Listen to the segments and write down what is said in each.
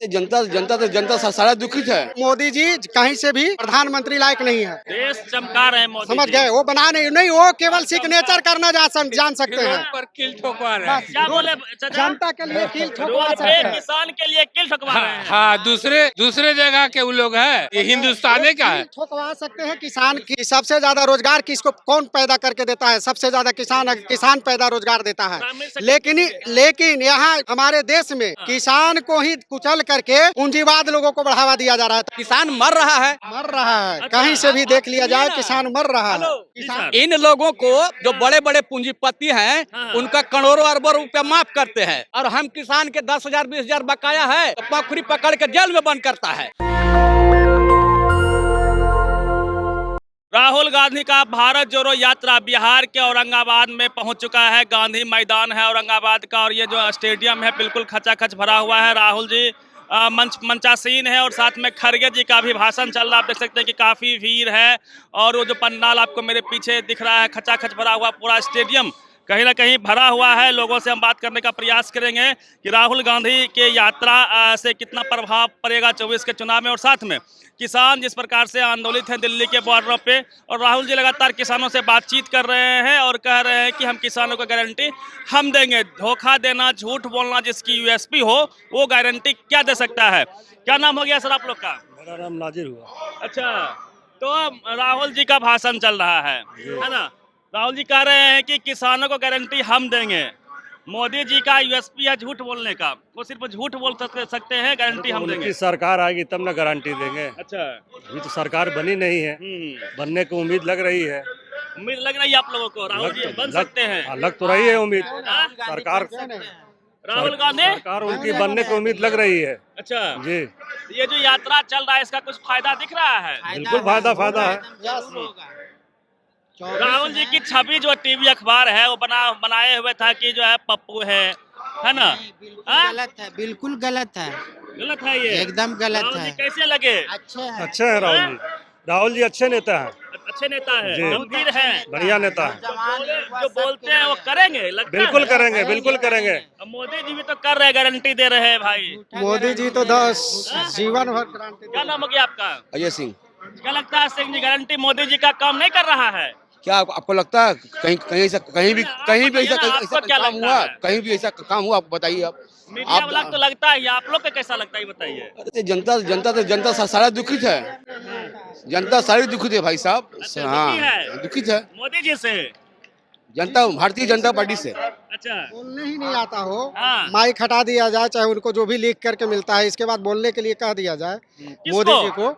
जनता सारा दुखित है। मोदी जी कहीं से भी प्रधानमंत्री लायक नहीं है। देश चमका रहे हैं मोदी समझ जी। गए, वो बना नहीं, वो केवल सिग्नेचर करना जान सकते हैं। पर किल ठोकवा रहे हैं। क्या बोले चाचा? जनता के लिए कील ठोकवा रोड सकते पे हैं। किसान के लिए किल ठोकवा रहे हैं। हाँ, दूसरे जगह के वो लोग हैं, ये हिंदुस्तानी का है। ठोकवा सकते हैं। किसान की सबसे ज्यादा रोजगार किसको कौन पैदा करके देता है? सबसे ज्यादा किसान पैदा रोजगार देता है। लेकिन यहाँ हमारे देश में किसान को ही कुचल करके पूंजीवाद लोगों को बढ़ावा दिया जा रहा है। किसान मर रहा है। कहीं से भी देख लिया जाए, किसान मर रहा है। किसान इन लोगों को जो बड़े बड़े पूंजीपति हैं उनका करोड़ों अरबों रुपया माफ करते हैं, और हम किसान के 10,000 20,000 बकाया है तो पखुरी पकड़ के जेल में बंद करता है। राहुल गांधी का भारत जोड़ो यात्रा बिहार के औरंगाबाद में पहुंच चुका है। गांधी मैदान है औरंगाबाद का, और ये जो स्टेडियम है बिल्कुल खचाखच भरा हुआ है। राहुल जी मंचासीन है, और साथ में खड़गे जी का भी भाषण चल रहा है। आप देख सकते हैं कि काफ़ी भीड़ है, और वो जो पंडाल आपको मेरे पीछे दिख रहा है, खचाखच भरा हुआ पूरा स्टेडियम कहीं ना कहीं भरा हुआ है। लोगों से हम बात करने का प्रयास करेंगे कि राहुल गांधी के यात्रा से कितना प्रभाव पड़ेगा 24 के चुनाव में, और साथ में किसान जिस प्रकार से आंदोलित हैं दिल्ली के बॉर्डरों पे, और राहुल जी लगातार किसानों से बातचीत कर रहे हैं और कह रहे हैं कि हम किसानों को गारंटी हम देंगे। धोखा देना, झूठ बोलना जिसकी यूएसपी हो वो गारंटी क्या दे सकता है? क्या नाम हो गया सर आप लोग का? मेरा नाम नाजिर हुआ। अच्छा, तो राहुल जी का भाषण चल रहा है ना? राहुल जी कह रहे हैं कि किसानों को गारंटी हम देंगे। मोदी जी का यूएसपी है झूठ बोलने का, वो सिर्फ झूठ बोल सकते हैं, गारंटी हम देंगे। उनकी सरकार आएगी तब ना गारंटी देंगे। अच्छा, अभी तो सरकार बनी नहीं है, बनने की उम्मीद लग रही है। उम्मीद लग रही है आप लोगों को राहुल जी बन सकते हैं? लग तो रही है उम्मीद। सरकार राहुल गांधी सरकार उनकी बनने की उम्मीद लग रही है। अच्छा जी, ये जो यात्रा चल रहा है इसका कुछ फायदा दिख रहा है? बिल्कुल फायदा है। राहुल जी की छवि जो टीवी अखबार है वो बनाए हुए था कि जो है पप्पू है ना? गलत है, बिल्कुल गलत है, गलत है ये, एकदम गलत राहुल जी है। कैसे लगे? अच्छे हैं राहुल जी। राहुल जी अच्छे नेता हैं, अच्छे नेता है, जी। गंभीर है, बढ़िया नेता है। जो बोलते हैं वो करेंगे, लगता बिल्कुल है? करेंगे, बिल्कुल करेंगे। अब मोदी जी भी तो कर रहे, गारंटी दे रहे हैं भाई। मोदी जी तो 10 जीवन भर गारंटी। क्या नाम हो गया आपका? अजय सिंह। क्या लगता है सिंह जी, गारंटी मोदी जी का काम नहीं कर रहा है? क्या आपको लगता है कहीं भी ऐसा आपको क्या काम लगता हुआ? है? कहीं भी ऐसा काम हुआ? आप बताइए। आप मीडिया वाला तो लगता है, आप लोग का कैसा लगता है ये बताइए। अरे जनता सारा दुखित है। जनता सारी दुखित है भाई साहब। दुखी हाँ, है? दुखित है मोदी जी से? जनता, भारतीय जनता पार्टी से। अच्छा, बोलने ही नहीं आता हो, हाँ। माइक हटा दिया जाए, चाहे उनको जो भी लिख करके मिलता है, इसके बाद बोलने के लिए कह दिया जाए मोदी जी को,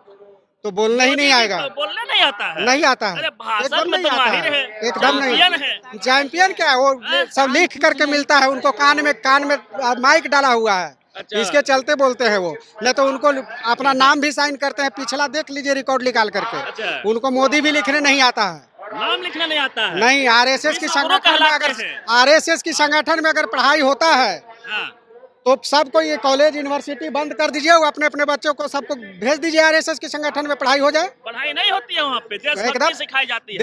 तो बोलना ही नहीं आएगा। तो बोलने नहीं आता है? नहीं आता है, अरे भाषण एकदम में नहीं तो आता माहिर है, एकदम चैंपियन नहीं। है। चैंपियन क्या है वो? सब लिख करके मिलता है उनको, कान में माइक डाला हुआ है। अच्छा। इसके चलते बोलते हैं वो, नहीं तो उनको अपना नाम भी साइन करते हैं। पिछला देख लीजिए रिकॉर्ड निकाल करके। अच्छा। उनको मोदी भी लिखने नहीं आता है। नाम लिखना नहीं आता है? नहीं, आरएसएस की संगठन में अगर पढ़ाई होता है हाँ। तो सबको ये कॉलेज यूनिवर्सिटी बंद कर दीजिए, वो अपने अपने बच्चों को सबको भेज दीजिए आरएसएस के संगठन में, पढ़ाई हो जाए। पढ़ाई नहीं होती है वहाँ पे, देशभक्ति एकदम सिखाई जाती है।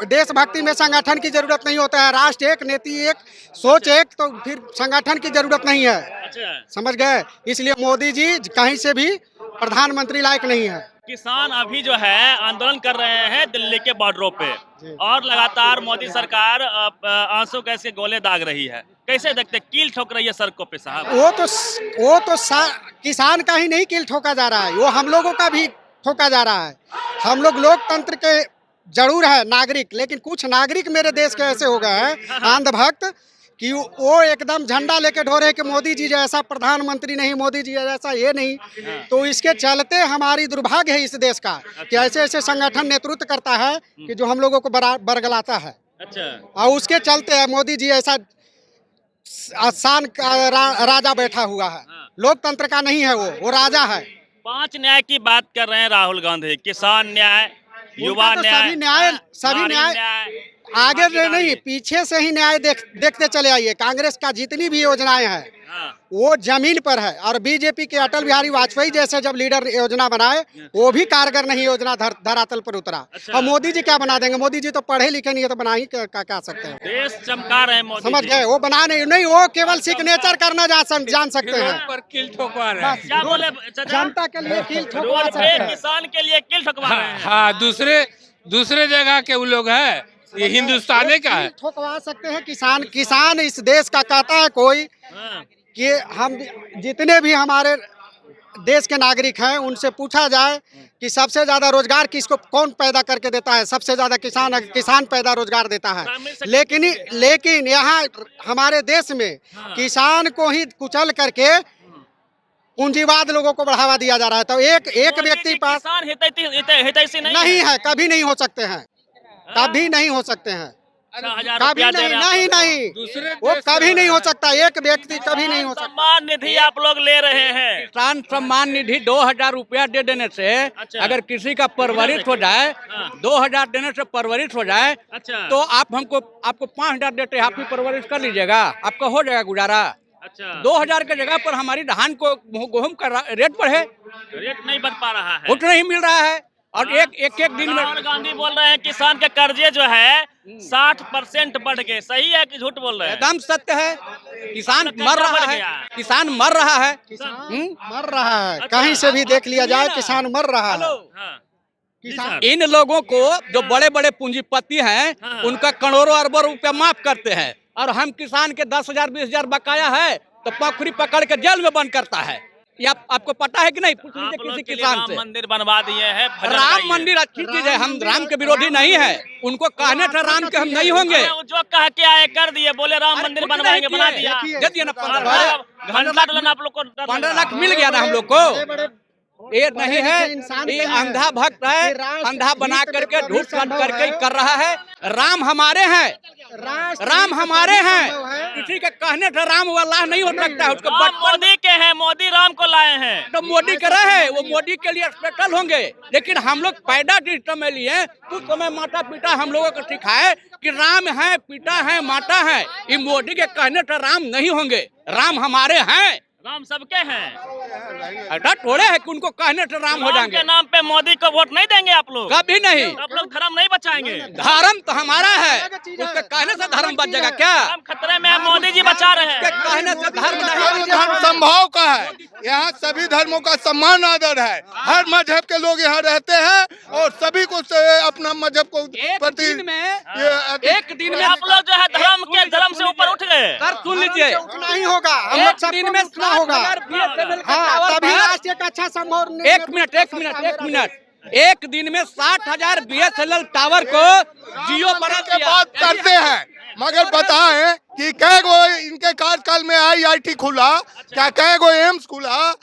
देशभक्ति में संगठन की जरूरत नहीं होता है। राष्ट्र एक, नीति एक, सोच एक, तो फिर संगठन की जरूरत नहीं है। अच्छा, समझ गए? इसलिए मोदी जी कहीं से भी प्रधानमंत्री लायक नहीं है। किसान अभी जो है आंदोलन कर रहे हैं दिल्ली के बॉर्डरों पे, और लगातार मोदी सरकार आंसू गैस के गोले दाग रही है। कैसे देखते, कील ठोक रही है सड़कों पे साहब? वो तो किसान का ही नहीं कील ठोका जा रहा है, वो हम लोगों का भी ठोका जा रहा है। हम लोग लोकतंत्र के जरूर है नागरिक, लेकिन कुछ नागरिक मेरे देश के ऐसे हो गए हैं अंधभक्त कि वो एकदम झंडा लेके ढोरे कि मोदी जी जैसा प्रधानमंत्री नहीं, मोदी जी जैसा ये नहीं। तो इसके चलते हमारी दुर्भाग्य है इस देश का कि ऐसे ऐसे संगठन नेतृत्व करता है कि जो हम लोगों को बरगलाता है। अच्छा, और उसके चलते मोदी जी ऐसा आसान राजा बैठा हुआ है। लोकतंत्र का नहीं है, वो राजा है। 5 न्याय की बात कर रहे हैं राहुल गांधी, किसान न्याय, युवा उनका तो न्याय, सभी न्याय आगे से नहीं, पीछे से ही न्याय देखते चले आइए। कांग्रेस का जितनी भी योजनाएं हैं वो जमीन पर है, और बीजेपी के अटल बिहारी वाजपेयी जैसे जब लीडर योजना बनाए वो भी कारगर नहीं योजना धरातल पर उतरा। और मोदी जी क्या बना देंगे? मोदी जी तो पढ़े लिखे नहीं है, तो बना ही क्या सकते हैं? देश चमका रहे हैं मोदी समझ जी। गए? वो बना नहीं, वो केवल सिग्नेचर करना जान सकते हैं। पर किल ठोकवा रहे हैं। क्या बोले चाचा? जनता के लिए कील ठोकवा रोड सकते पे हैं। किसान के लिए किल ठोकवा रहे हैं। हाँ, दूसरे जगह के वो लोग हैं, ये हिंदुस्तानी का है। ठोकवा सकते हैं। किसान इस देश का कहता है कोई हाँ। कि हम जितने भी हमारे देश के नागरिक हैं उनसे पूछा जाए कि सबसे ज्यादा रोजगार किसको कौन पैदा करके देता है? सबसे ज्यादा किसान पैदा रोजगार देता है। लेकिन यहाँ हमारे देश में किसान को ही कुचल करके पूंजीवाद लोगों को बढ़ावा दिया जा रहा है। तो एक व्यक्ति पास किसान हितैषी नहीं है, कभी नहीं हो सकते हैं, कभी नहीं हो सकते हैं, 6,000 कभी रुपया दे रहे हैं आप नहीं, दूसरे वो देश कभी से नहीं हो सकता। एक व्यक्ति कभी नहीं हो सकता। सम्मान निधि आप लोग ले रहे हैं। किसान सम्मान निधि 2000 रुपया दे देने से अच्छा। अगर किसी का परवरिश हो जाए, हाँ। 2000 देने से परवरिश हो जाए, अच्छा। तो आपको 5000 देते हैं, आप भी परवरिश कर लीजिएगा, आपका हो जाएगा गुजारा। अच्छा। 2000 के जगह पर हमारी धान को गेहूं का रेट बढ़े, रेट नहीं बन पा रहा है। उतना ही मिल रहा है। और एक दिन में राहुल गांधी बोल रहे हैं किसान के कर्जे जो है 60% बढ़ गए। सही है कि झूठ बोल रहे हैं? एकदम सत्य है। किसान कर्जा मर रहा बढ़ है, गया। किसान मर रहा है। मर रहा है, कहीं से भी देख लिया जाए किसान मर रहा है। हाँ। किसान इन लोगों को जो बड़े बड़े पूंजीपति हैं हाँ। उनका करोड़ों अरबों रुपया माफ करते हैं, और हम किसान के 10,000 20,000 बकाया है तो पखरी पकड़ के जेल में बंद करता है। ये आपको पता है कि नहीं? पूछ आप लीजिए लोग किसी के लिए किसान राम से। मंदिर बनवा दिए हैं। भजन राम गाइए। मंदिर अच्छी चीज है, हम राम के विरोधी नहीं है। उनको कहने से राम के हम नहीं होंगे। अरे वो जो कह के आए कर दिए, बोले राम मंदिर कुछ बनवाएंगे, नहीं बना किए। दिया। दे दिया ना 15 घंटा डलन आप लोग को डर लग 15 रहा लाख है। मिल गया ना हम लोग को। बड़े ये नहीं है, इंसान ये के हैं। अंधा भक्त है, ये राष्ट्र अंधा बना हित में करके कभी झूठ काट संभव करके है। कर रहा है। राम हमारे हैं, राम हमारे हैं। किसी के कहने से राम अल्लाह नहीं हो सकता है। उसको राम बचपन मोदी के हैं, मोदी राम को लाए हैं। तो मोदी के रहे, वो मोदी के लिए स्पेशल होंगे। लेकिन हम लोग पैदा जिस समय लिए, उस समय माता पिता हम लोगों को सिखाए कि राम है, पिता है, माता है। ये मोदी के कहने से राम नहीं होंगे, राम हमारे हैं। राम सबके हैं। ऐसा थोड़े है कि उनको कहने से राम हो राम जाएंगे। के नाम पे मोदी को वोट नहीं देंगे आप लोग? कभी नहीं। आप लोग धर्म नहीं बचाएंगे? धर्म तो हमारा है, उसके कहने से धर्म बच जाएगा क्या? धर्म खतरे में है, मोदी जी बचा रहे उसके हैं। कहने से धर्म नहीं। धर्म संभाव का है। यहाँ सभी धर्मों का सम्मान आदर है। हर मजहब के लोग यहाँ रहते हैं और सभी को अपना मजहब को एक दिन में आप लोग जो है धर्म से ऊपर उठ गए। सर सुन लीजिए, उठना ही होगा। हम लोग एक सबको दिन में उठना होगा। 60,000 BSNL का हाँ, टावर तभी पर- राष्ट्र एक अच्छा संभव। एक मिनट। एक दिन में 60,000 BSNL टावर को जियो बना के दिया। बात करते हैं, मगर बताएं कि कै गो इनके कार्यकाल में IIT खुला, क्या कै गो एम्स खुला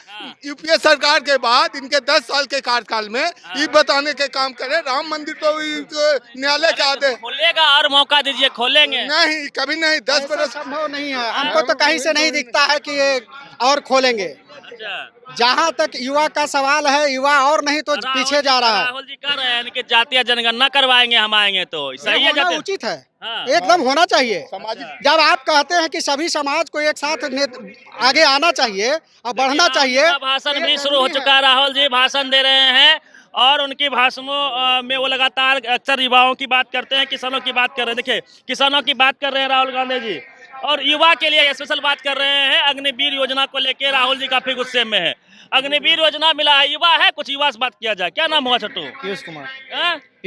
यूपीए सरकार के बाद? इनके 10 साल के कार्यकाल में ये बताने के काम करे। राम मंदिर तो न्यायालय के आदेश खोलेगा और मौका दीजिए, खोलेंगे। नहीं, कभी नहीं। 10 ऐसा बरस संभव नहीं है। हमको तो कहीं से नहीं दिखता है कि ये और खोलेंगे। जहाँ तक युवा का सवाल है, युवा और नहीं तो पीछे जा रहा है। राहुल जी कह रहे हैं कि जातीय जनगणना करवाएंगे, हम आएंगे तो सही है। होना जातीय उचित है, हाँ। एकदम होना चाहिए। जब आप कहते हैं कि सभी समाज को एक साथ आगे आना चाहिए और बढ़ना चाहिए। उनका भाषण भी शुरू हो चुका है। राहुल जी भाषण दे रहे हैं और उनकी भाषणों में वो लगातार अक्सर युवाओं की बात करते हैं, किसानों की बात कर रहे हैं। देखिए, किसानों की बात कर रहे हैं राहुल गांधी जी, और युवा के लिए स्पेशल बात कर रहे हैं। अग्निवीर योजना को लेके राहुल जी काफी गुस्से में है। अग्निवीर योजना मिला है, युवा है, कुछ युवा से बात किया जाए। क्या नाम हुआ छोटू? पीयूष कुमार।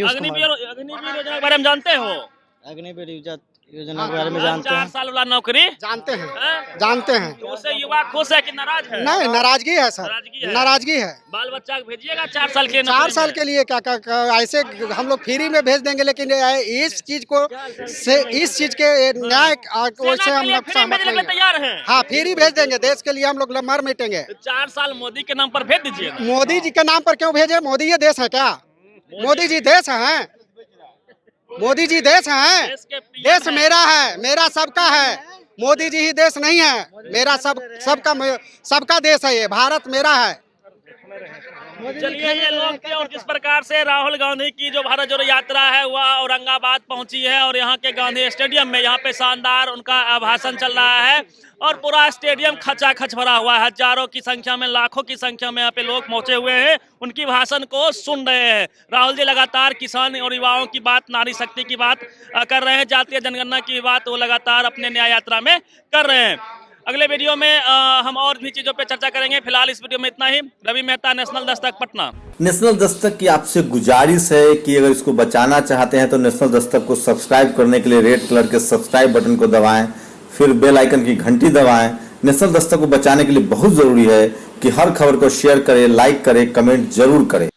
अग्निवीर योजना के बारे में जानते हो? अग्निवीर योजना के बारे में जानते 4 हैं। साल वाला नौकरी जानते हैं, हाँ? जानते हैं। तो उससे युवा खुश है कि नाराज है? नहीं, नाराजगी है सर, नाराजगी है। नाराजगी है। बाल बच्चा को भेजिएगा 4 साल के 4 साल के लिए क्या ऐसे हम लोग फ्री में भेज देंगे, लेकिन इस चीज के न्याय वैसे हम लोग सहमत नहीं हैं। तैयार हैं। हाँ, फ्री भेज देंगे, देश के लिए हम लोग मर मिटेंगे। 4 साल मोदी के नाम पर भेज दीजिए। मोदी जी के नाम पर क्यों भेजे? मोदी ये देश है क्या? मोदी जी देश है? मोदी जी देश है? देश के PM देश हैं। मेरा है, मेरा सबका है। मोदी जी ही देश नहीं है, मेरा सबका देश है। ये भारत मेरा है। चलिए ये लोग थे और जिस प्रकार से राहुल गांधी की जो भारत जोड़ो यात्रा है वह औरंगाबाद पहुंची है और यहाँ के गांधी स्टेडियम में यहाँ पे शानदार उनका भाषण चल रहा है और पूरा स्टेडियम खचाखच भरा हुआ है। हजारों की संख्या में, लाखों की संख्या में यहाँ पे लोग पहुंचे हुए हैं, उनकी भाषण को सुन रहे हैं। राहुल जी लगातार किसान और युवाओं की बात, नारी शक्ति की बात कर रहे हैं, जातीय जनगणना की बात वो लगातार अपने न्याय यात्रा में कर रहे हैं। अगले वीडियो में हम और भी चीजों पे चर्चा करेंगे। फिलहाल इस वीडियो में इतना ही। रवि मेहता, नेशनल दस्तक, पटना। नेशनल दस्तक की आपसे गुजारिश है कि अगर इसको बचाना चाहते हैं तो नेशनल दस्तक को सब्सक्राइब करने के लिए रेड कलर के सब्सक्राइब बटन को दबाएं, फिर बेल आइकन की घंटी दबाएं। नेशनल दस्तक को बचाने के लिए बहुत जरूरी है कि हर खबर को शेयर करें, लाइक करें, कमेंट जरूर करें।